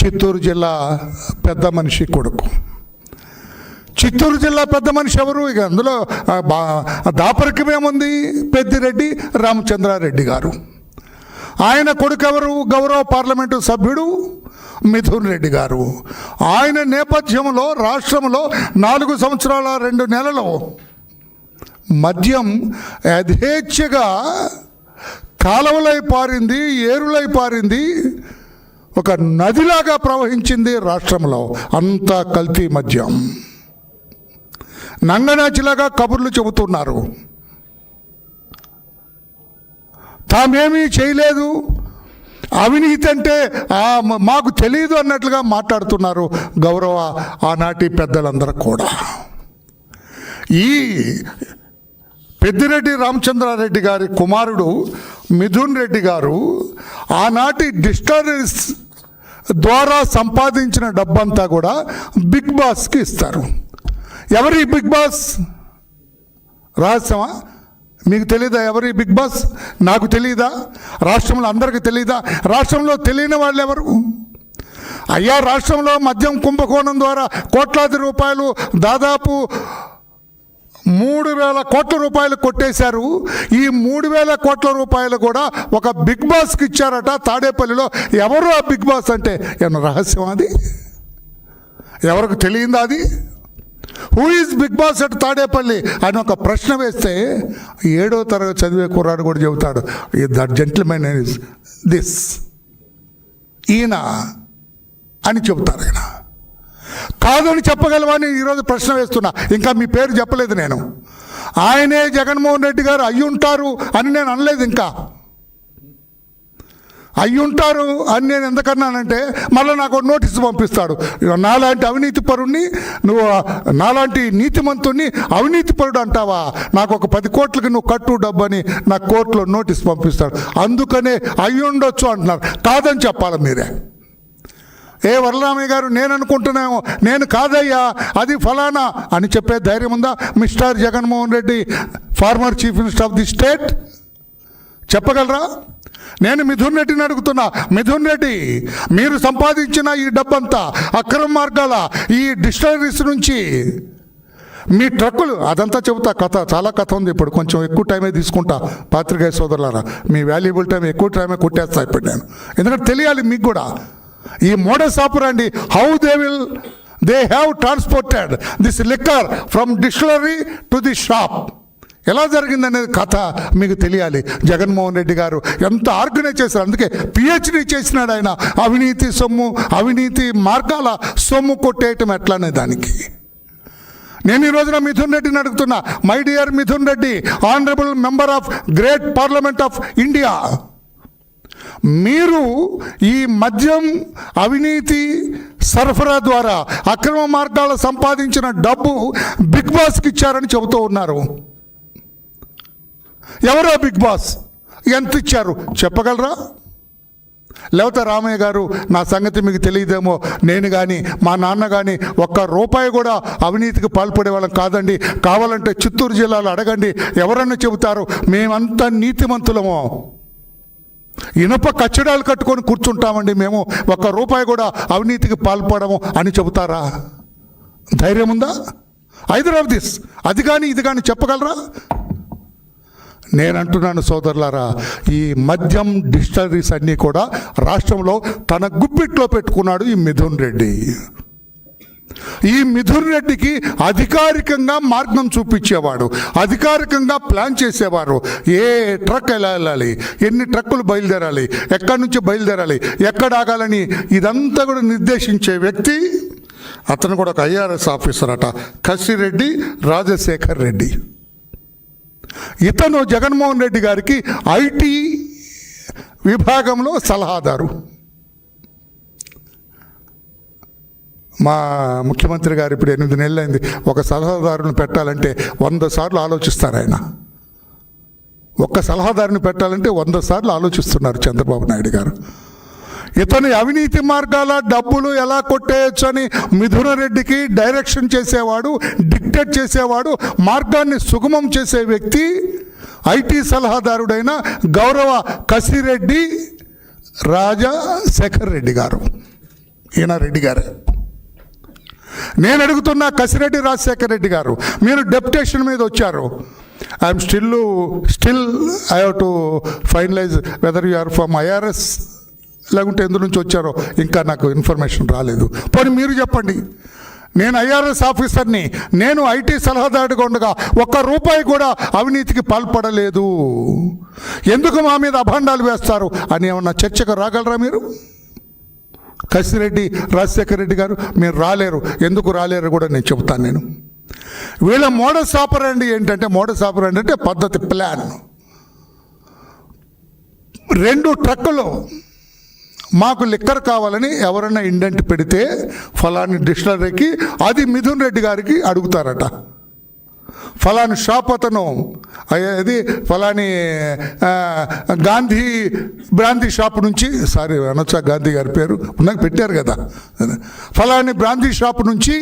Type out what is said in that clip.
చిత్తూరు జిల్లా పెద్ద మనిషి కొడుకు. చిత్తూరు జిల్లా పెద్ద మనిషి ఎవరు? ఇక అందులో దాపరికమేముంది? పెద్దిరెడ్డి రామచంద్రారెడ్డి గారు. ఆయన కొడుకు ఎవరు? గౌరవ పార్లమెంటు సభ్యుడు మిథున్ రెడ్డి గారు. ఆయన నేపథ్యంలో రాష్ట్రంలో 4 సంవత్సరాల 2 నెలలు మద్యం యథేచ్ఛగా కాలువలై పారింది, ఏరులై పారింది, ఒక నదిలాగా ప్రవహించింది రాష్ట్రంలో. అంతా కల్తీ మద్యం. నంగనాచిలాగా కబుర్లు చెబుతున్నారు. తామేమీ చేయలేదు, అవినీతి అంటే మాకు తెలియదు అన్నట్లుగా మాట్లాడుతున్నారు గౌరవ ఆనాటి పెద్దలందరూ కూడా. ఈ పెద్దిరెడ్డి రామచంద్రారెడ్డి గారి కుమారుడు మిథున్ రెడ్డి గారు ఆనాటి డిస్టరీస్ ద్వారా సంపాదించిన డబ్బంతా కూడా బిగ్ బాస్కి ఇస్తారు. ఎవరి బిగ్ బాస్? రహస్యమా? మీకు తెలీదా ఎవరి బిగ్ బాస్? నాకు తెలీదా? రాష్ట్రంలో అందరికీ తెలీదా? రాష్ట్రంలో తెలియని వాళ్ళు ఎవరు? అయ్యా, రాష్ట్రంలో మద్యం కుంభకోణం ద్వారా కోట్లాది రూపాయలు, దాదాపు 3,000 కోట్ల రూపాయలు కొట్టేశారు. ఈ 3,000 కోట్ల రూపాయలు కూడా ఒక బిగ్ బాస్కి ఇచ్చారట తాడేపల్లిలో. ఎవరు ఆ బిగ్ బాస్ అంటే? ఏమన్నా రహస్యం అది? ఎవరికి తెలియందా అది? Who is big boss at Tadepalli అని ఒక ప్రశ్న వేస్తే 7వ తరగతి చదివే కుర్రాడు కూడా చెబుతాడు, దట్ జెంటిల్మెన్ ఇస్ దిస్, ఈయన అని చెబుతారు. ఆయన కాదని చెప్పగలవని ఈరోజు ప్రశ్న వేస్తున్నా. ఇంకా మీ పేరు చెప్పలేదు నేను. ఆయనే జగన్మోహన్ రెడ్డి గారు అయ్యుంటారు అని నేను అనలేదు. ఇంకా అయ్యుంటారు అని నేను ఎందుకన్నానంటే మళ్ళీ నాకు నోటీసు పంపిస్తాడు. నాలాంటి అవినీతి పరుణ్ణి నువ్వు, నాలాంటి నీతిమంతుణ్ణి అవినీతి పరుడు అంటావా? నాకు ఒక 10 కోట్లకి నువ్వు కట్టు డబ్బని నాకు కోర్టులో నోటీసు పంపిస్తాడు. అందుకనే అయ్యుండొచ్చు అంటున్నారు. కాదని చెప్పాలి మీరే. వరలరామయ్య గారు నేను అనుకుంటున్నాము, నేను కాదయ్యా అది ఫలానా అని చెప్పే ధైర్యం ఉందా mister Jaganmohan Reddy, former chief minister of the state? చెప్పగలరా? నేను మిథున్ రెడ్డిని అడుగుతున్నా. మిథున్ రెడ్డి, మీరు సంపాదించిన ఈ డబ్బంతా అక్రమ మార్గాల ఈ డిస్టరీస్ నుంచి మీ ట్రక్కులు, అదంతా చెబుతా. కథ చాలా కథ ఉంది. ఇప్పుడు కొంచెం ఎక్కువ టైమే తీసుకుంటా పాత్రికేయ సోదరులారా. మీ వాల్యుబుల్ టైం ఎక్కువ టైమే కొట్టేస్తా ఇప్పుడు నేను, ఎందుకంటే తెలియాలి మీకు కూడా ఈ modus ఆపరాండి, how they have transported this liquor from distillery to the shop. ఎలా జరిగిందనేది కథ మీకు తెలియాలి. జగన్మోహన్ రెడ్డి గారు ఎంత ఆర్గనైజ్ చేశారు. అందుకే పిహెచ్డి చేసినాడు ఆయన. అవినీతి సొమ్ము, అవినీతి మార్గాల సొమ్ము కొట్టేయటం ఎట్లా అనే దానికి. నేను ఈ రోజున మిథున్ రెడ్డిని అడుగుతున్నా. My dear Mithun Reddy, honourable member of great parliament of India, మీరు ఈ మద్యం అవినీతి సరఫరా ద్వారా అక్రమ మార్గాల సంపాదించిన డబ్బు బిగ్ బాస్కి ఇచ్చారని చెబుతూ ఉన్నారు. ఎవరో బిగ్ బాస్? ఎంత ఇచ్చారు చెప్పగలరా? లేకపోతే రామయ్య గారు, నా సంగతి మీకు తెలియదేమో, నేను కానీ మా నాన్న కానీ ₹1 కూడా అవినీతికి పాల్పడే వాళ్ళం కాదండి. కావాలంటే చిత్తూరు జిల్లాలో అడగండి, ఎవరన్నా చెబుతారు మేమంతా నీతిమంతులమో. ఇనుప కచ్చడాలు కట్టుకొని కూర్చుంటామండి మేము, ₹1 కూడా అవినీతికి పాల్పడము అని చెబుతారా? ధైర్యం ఉందా? ఐదర్ ఆఫ్ దిస్, అది కానీ ఇది కానీ చెప్పగలరా? నేనంటున్నాను సోదరులారా, ఈ మద్యం డిస్టరీస్ అన్నీ కూడా రాష్ట్రంలో తన గుప్పిట్లో పెట్టుకున్నాడు ఈ మిథున్ రెడ్డి. ఈ మిథున్ రెడ్డికి అధికారికంగా మార్గం చూపించేవాడు, అధికారికంగా ప్లాన్ చేసేవారు. ఏ ట్రక్ ఎలా వెళ్ళాలి, ఎన్ని ట్రక్కులు బయలుదేరాలి, ఎక్కడి నుంచి బయలుదేరాలి, ఎక్కడ ఆగాలని ఇదంతా కూడా నిర్దేశించే వ్యక్తి. అతను కూడా ఒక IRS ఆఫీసర్ అట, కసిరెడ్డి రాజశేఖర్ రెడ్డి. ఇతను జగన్మోహన్ రెడ్డి గారికి IT విభాగంలో సలహాదారు. మా ముఖ్యమంత్రి గారు ఇప్పుడు 8 నెలలైంది. ఒక సలహాదారుని పెట్టాలంటే 100 సార్లు ఆలోచిస్తారు ఆయన. ఒక్క సలహాదారుని పెట్టాలంటే 100 సార్లు ఆలోచిస్తున్నారు చంద్రబాబు నాయుడు గారు. ఇతని అవినీతి మార్గాల డబ్బులు ఎలా కొట్టేయచ్చు అని మిథున రెడ్డికి డైరెక్షన్ చేసేవాడు, డిక్టేట్ చేసేవాడు, మార్గాన్ని సుగమం చేసే వ్యక్తి IT సలహాదారుడైన గౌరవ కసిరెడ్డి రాజశేఖర్ రెడ్డి గారు. ఈయన రెడ్డి గారే. నేను అడుగుతున్న కసిరెడ్డి రాజశేఖర రెడ్డి గారు, మీరు డెప్యుటేషన్ మీద వచ్చారు. I'm still I have to finalise whether you are from IRS లేకుంటే ఎందు నుంచి వచ్చారో ఇంకా నాకు ఇన్ఫర్మేషన్ రాలేదు. పోనీ మీరు చెప్పండి. నేను ఐఆర్ఎస్ ఆఫీసర్ని, నేను ఐటీ సలహాదారుడిగా ఉండగా ఒక్క రూపాయి కూడా అవినీతికి పాల్పడలేదు, ఎందుకు మా మీద అభాండాలు వేస్తారు అని ఏమన్నా చర్చకు రాగలరా మీరు? కసిరెడ్డి రాజశేఖర రెడ్డి గారు, మీరు రాలేరు. ఎందుకు రాలేరు కూడా నేను చెబుతాను. నేను వీళ్ళ మోడస్ ఆపరండి ఏంటంటే, మోడస్ ఆపరండి అంటే పద్ధతి, ప్లాన్. 2 ట్రక్కులు మాకు లిక్కర్ కావాలని ఎవరైనా ఇండెంట్ పెడితే ఫలాని డిస్టిలరీకి, అది మిథున్ రెడ్డి గారికి అడుగుతారట. ఫలాని షాప్ అతను అది ఫలాని గాంధీ బ్రాందీ షాప్ నుంచి, సారీ అనొచ్చా గాంధీ గారి పేరు నాకు పెట్టారు కదా, ఫలాని బ్రాందీ షాప్ నుంచి